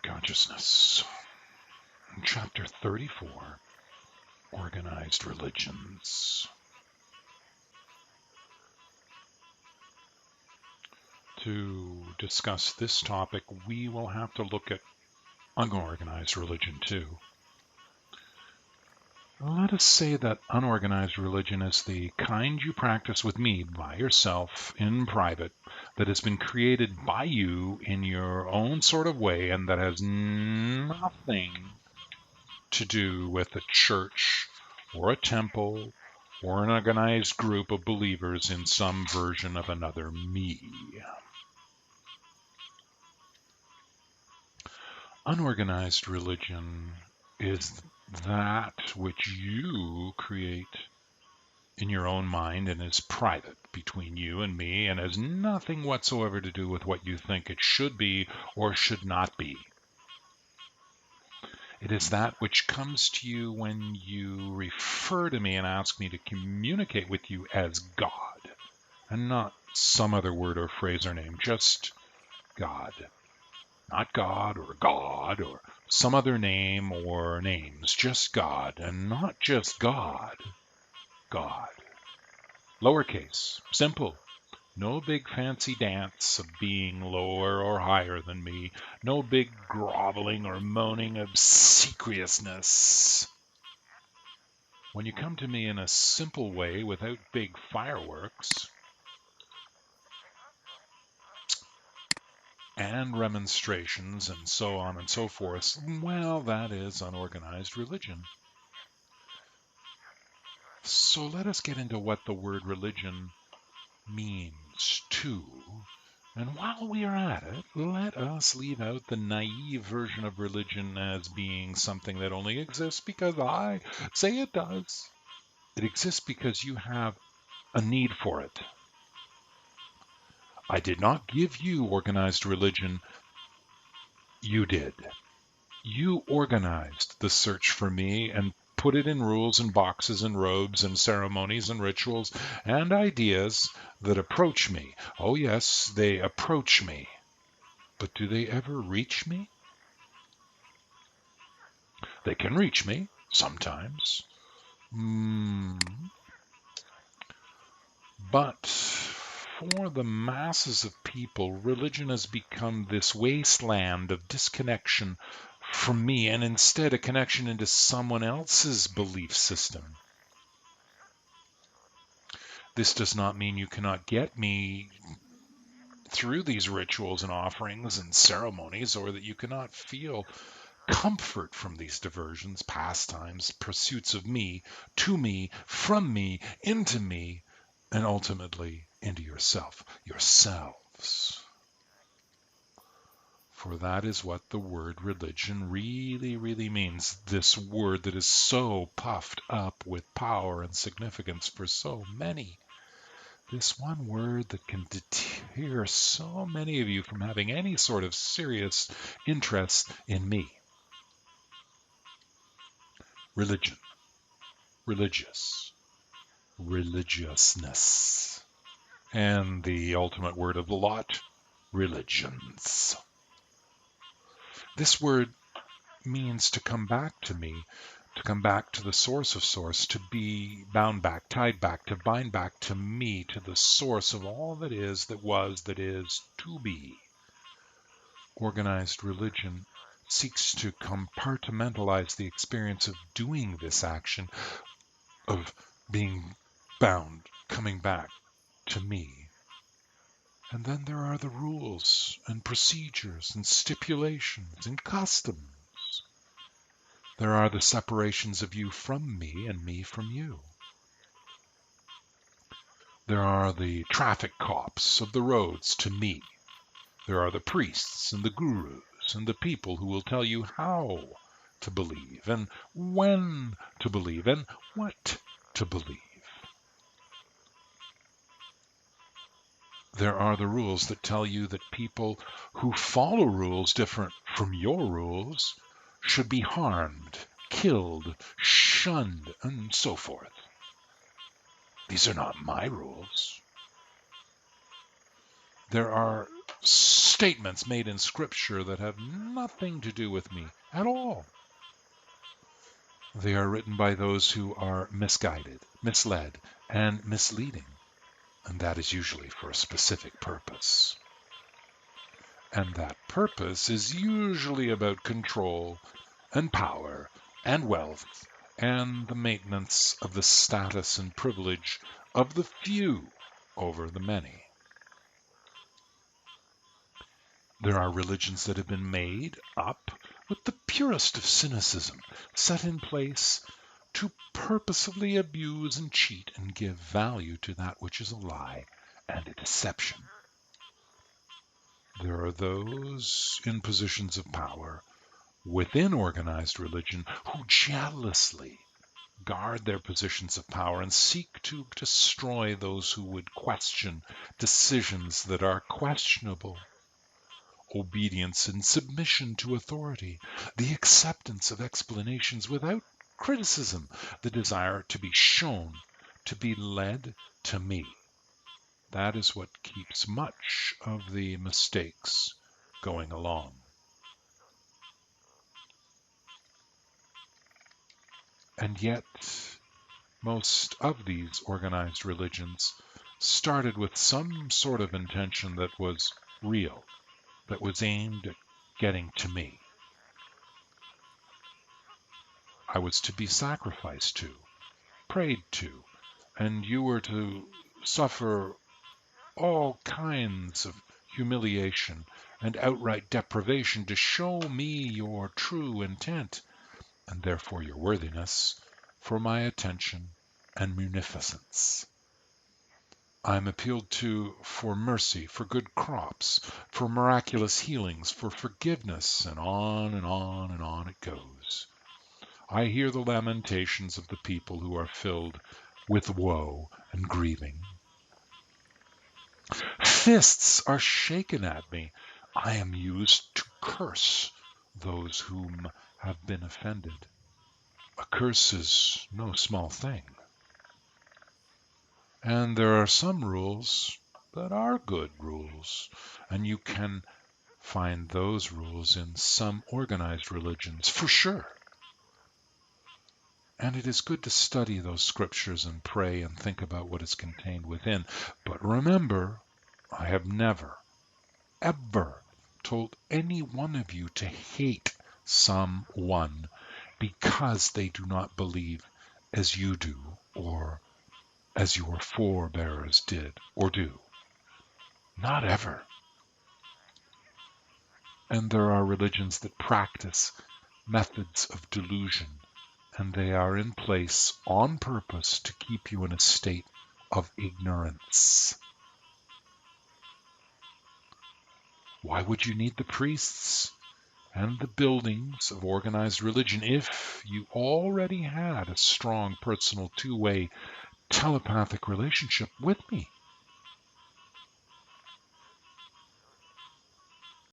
Consciousness, Chapter 34, Organized Religions. To discuss this topic, we will have to look at unorganized religion too. Let us say that unorganized religion is the kind you practice with me by yourself in private, that has been created by you in your own sort of way, and that has nothing to do with a church or a temple or an organized group of believers in some version of another me. Unorganized religion is that which you create in your own mind and is private between you and me and has nothing whatsoever to do with what you think it should be or should not be. It is that which comes to you when you refer to me and ask me to communicate with you as God, and not some other word or phrase or name, just God. Not God or some other name or names, just God, and not just God. God. Lowercase, simple. No big fancy dance of being lower or higher than me. No big groveling or moaning obsequiousness. When you come to me in a simple way without big fireworks and remonstrations and so on and so forth, well, that is unorganized religion. So let us get into what the word religion means too. And while we are at it, let us leave out the naive version of religion as being something that only exists because I say it does. It exists because you have a need for it. I did not give you organized religion. You did. You organized the search for me and put it in rules and boxes and robes and ceremonies and rituals and ideas that approach me. Oh yes, they approach me. But do they ever reach me? They can reach me, sometimes. But for the masses of people, religion has become this wasteland of disconnection from me, and instead a connection into someone else's belief system. This does not mean you cannot get me through these rituals and offerings and ceremonies, or that you cannot feel comfort from these diversions, pastimes, pursuits of me, to me, from me, into me, and ultimately into yourselves. For that is what the word religion really, really means. This word that is so puffed up with power and significance for so many. This one word that can deter so many of you from having any sort of serious interest in me. Religion. Religious. Religiousness. And the ultimate word of the lot, religions. This word means to come back to me, to come back to the source of source, to be bound back, tied back, to bind back to me, to the source of all that is, that was, that is, to be. Organized religion seeks to compartmentalize the experience of doing this action, of being bound, coming back to me. And then there are the rules and procedures and stipulations and customs. There are the separations of you from me and me from you. There are the traffic cops of the roads to me. There are the priests and the gurus and the people who will tell you how to believe and when to believe and what to believe. There are the rules that tell you that people who follow rules different from your rules should be harmed, killed, shunned, and so forth. These are not my rules. There are statements made in Scripture that have nothing to do with me at all. They are written by those who are misguided, misled, and misleading, and that is usually for a specific purpose. And that purpose is usually about control and power and wealth and the maintenance of the status and privilege of the few over the many. There are religions that have been made up with the purest of cynicism, set in place to purposefully abuse and cheat and give value to that which is a lie and a deception. There are those in positions of power within organized religion who jealously guard their positions of power and seek to destroy those who would question decisions that are questionable. Obedience and submission to authority, the acceptance of explanations without criticism, the desire to be shown, to be led to me. That is what keeps much of the mistakes going along. And yet, most of these organized religions started with some sort of intention that was real, that was aimed at getting to me. I was to be sacrificed to, prayed to, and you were to suffer all kinds of humiliation and outright deprivation to show me your true intent, and therefore your worthiness, for my attention and munificence. I am appealed to for mercy, for good crops, for miraculous healings, for forgiveness, and on and on and on it goes. I hear the lamentations of the people who are filled with woe and grieving. Fists are shaken at me. I am used to curse those whom have been offended. A curse is no small thing. And there are some rules that are good rules, and you can find those rules in some organized religions, for sure. And it is good to study those scriptures and pray and think about what is contained within. But remember, I have never, ever told any one of you to hate someone because they do not believe as you do or as your forebears did or do. Not ever. And there are religions that practice methods of delusion, and they are in place on purpose to keep you in a state of ignorance. Why would you need the priests and the buildings of organized religion if you already had a strong personal two-way telepathic relationship with me?